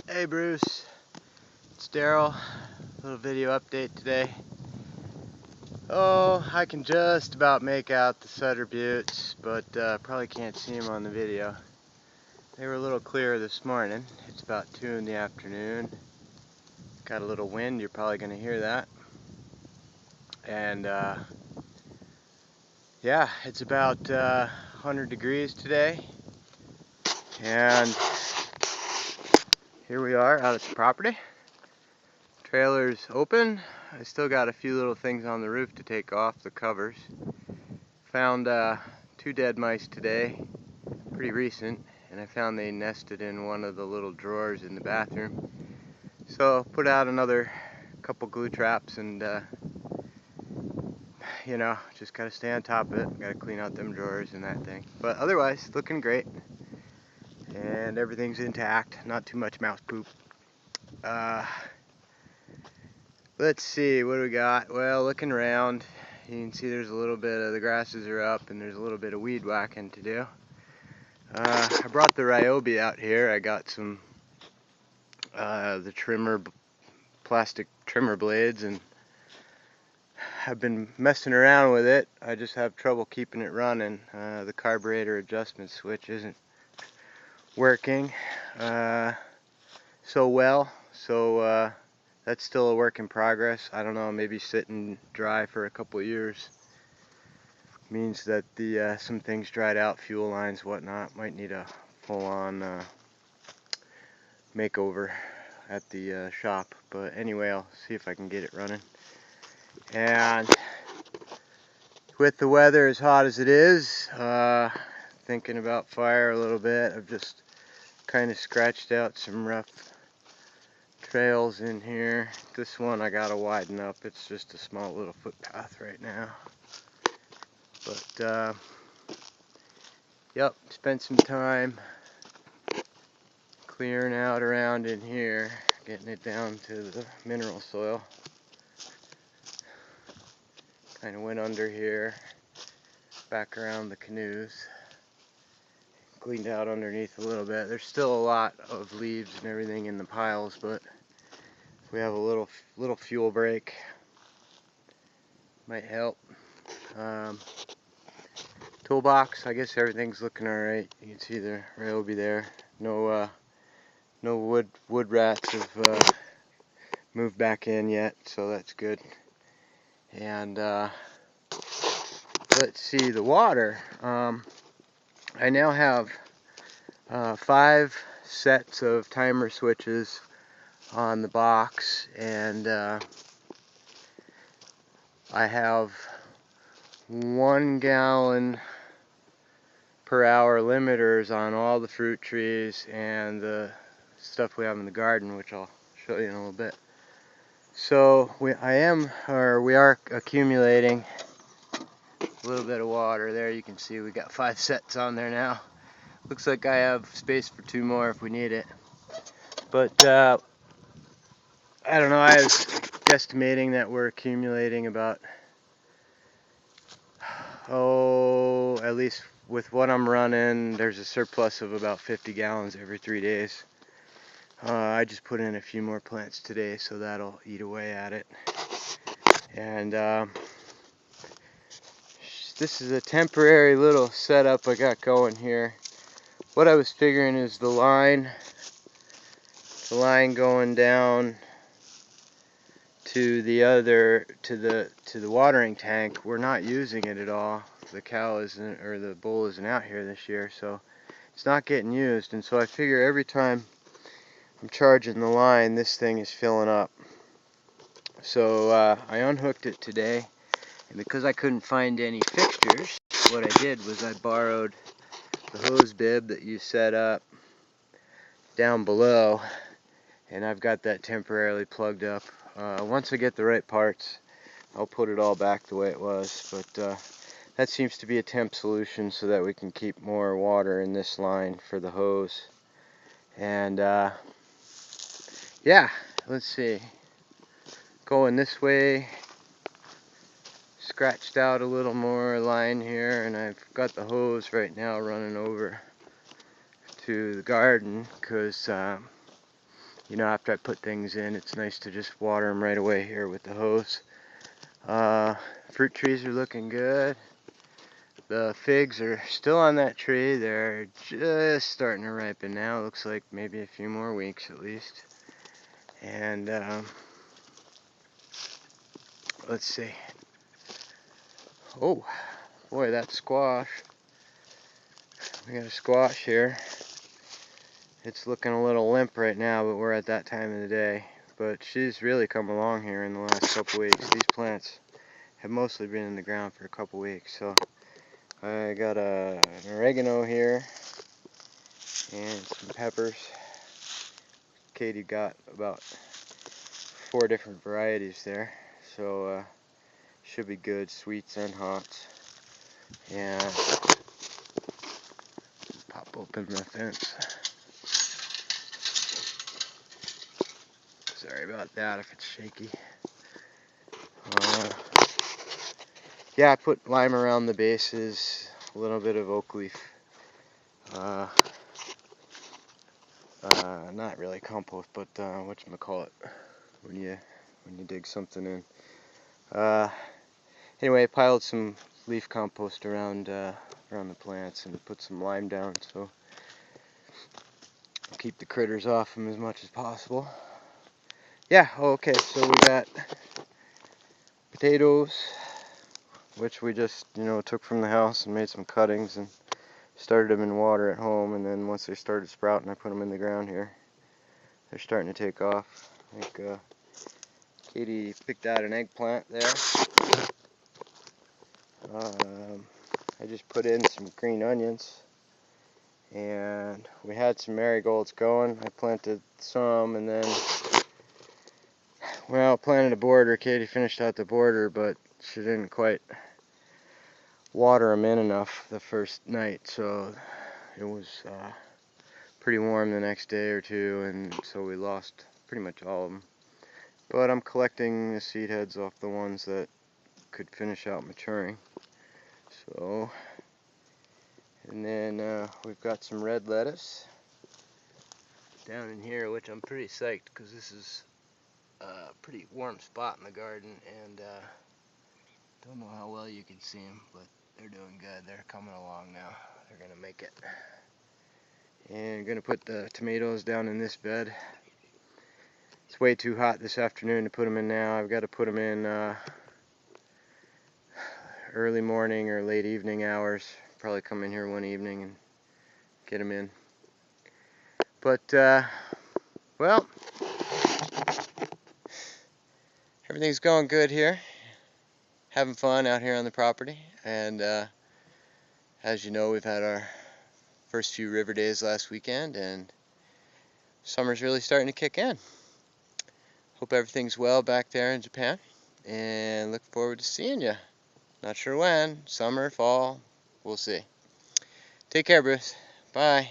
Hey Bruce, it's Daryl. Little video update today. Oh, I can just about make out the Sutter Buttes, but probably can't see them on the video. They were a little clearer this morning. It's about 2 in the afternoon. Got a little wind, you're probably going to hear that. And yeah, it's about 100 degrees today. And here we are out at the property. Trailer's open. I still got a few little things on the roof to take off the covers. Found 2 dead mice today, pretty recent, and I found they nested in one of the little drawers in the bathroom. So put out another couple glue traps and you know, just gotta stay on top of it. Gotta clean out them drawers and that thing. But otherwise, looking great. And everything's intact, not too much mouse poop. Let's see, what do we got? Well, looking around, you can see there's a little bit of the grasses are up and there's a little bit of weed whacking to do. I brought the Ryobi out here. I got some the plastic trimmer blades, and I've been messing around with it. I just have trouble keeping it running. The carburetor adjustment switch isn't working so well, so that's still a work in progress. I don't know, maybe sitting dry for a couple of years means that the some things dried out, fuel lines, whatnot, might need a full-on makeover at the shop. But anyway, I'll see if I can get it running. And with the weather as hot as it is, thinking about fire a little bit. I've just kind of scratched out some rough trails in here. This one I gotta widen up. It's just a small little footpath right now. But yep, spent some time clearing out around in here, getting it down to the mineral soil. Kind of went under here, back around the canoes, cleaned out underneath a little bit. There's still a lot of leaves and everything in the piles, but if we have a little fuel break, might help. Toolbox, I guess everything's looking alright. You can see the Ryobi there. No wood rats have moved back in yet, so that's good. And let's see, the water. I now have 5 sets of timer switches on the box, and I have 1 gallon per hour limiters on all the fruit trees and the stuff we have in the garden, which I'll show you in a little bit. So we are accumulating a little bit of water there. You can see we got 5 sets on there now. Looks like I have space for 2 more if we need it. But I don't know, I was guesstimating that we're accumulating about, at least with what I'm running, there's a surplus of about 50 gallons every 3 days. I just put in a few more plants today, so that'll eat away at it. And this is a temporary little setup I got going here. What I was figuring is the line going down to the watering tank. We're not using it at all. The cow isn't, or the bull isn't out here this year, so it's not getting used. And so I figure every time I'm charging the line, this thing is filling up. So I unhooked it today, and because I couldn't find any fixtures, what I did was I borrowed the hose bib that you set up down below, and I've got that temporarily plugged up. Once I get the right parts, I'll put it all back the way it was, but that seems to be a temp solution so that we can keep more water in this line for the hose. And yeah, let's see, going this way, scratched out a little more line here, and I've got the hose right now running over to the garden because you know, after I put things in, it's nice to just water them right away here with the hose. Fruit trees are looking good. The figs are still on that tree. They're just starting to ripen now. Looks like maybe a few more weeks at least. And let's see. Oh, boy, that squash. We got a squash here. It's looking a little limp right now, but we're at that time of the day. But she's really come along here in the last couple weeks. These plants have mostly been in the ground for a couple weeks. So I got an oregano here and some peppers. Katie got about 4 different varieties there. So should be good, sweets and hots. And pop open the fence. Sorry about that if it's shaky. Yeah, I put lime around the bases, a little bit of oak leaf. Not really compost, but whatchamacallit, when you dig something in. Anyway, I piled some leaf compost around the plants and put some lime down, so keep the critters off them as much as possible. Yeah, okay, so we got potatoes, which we just, took from the house and made some cuttings and started them in water at home, and then once they started sprouting, I put them in the ground here. They're starting to take off. I think Katie picked out an eggplant there. I just put in some green onions, and we had some marigolds going. I planted some, and then, well, planted a border. Katie finished out the border, but she didn't quite water them in enough the first night, so it was pretty warm the next day or two, and so we lost pretty much all of them. But I'm collecting the seed heads off the ones that could finish out maturing. So, and then we've got some red lettuce down in here, which I'm pretty psyched because this is a pretty warm spot in the garden, and don't know how well you can see them, but they're doing good. They're coming along now. They're gonna make it. And gonna put the tomatoes down in this bed. It's way too hot this afternoon to put them in now. I've got to put them in early morning or late evening hours. Probably come in here one evening and get them in. But well, everything's going good here. Having fun out here on the property, and as you know, we've had our first few river days last weekend, and summer's really starting to kick in. Hope everything's well back there in Japan, and look forward to seeing you. Not sure when, summer, fall, we'll see. Take care, Bruce. Bye.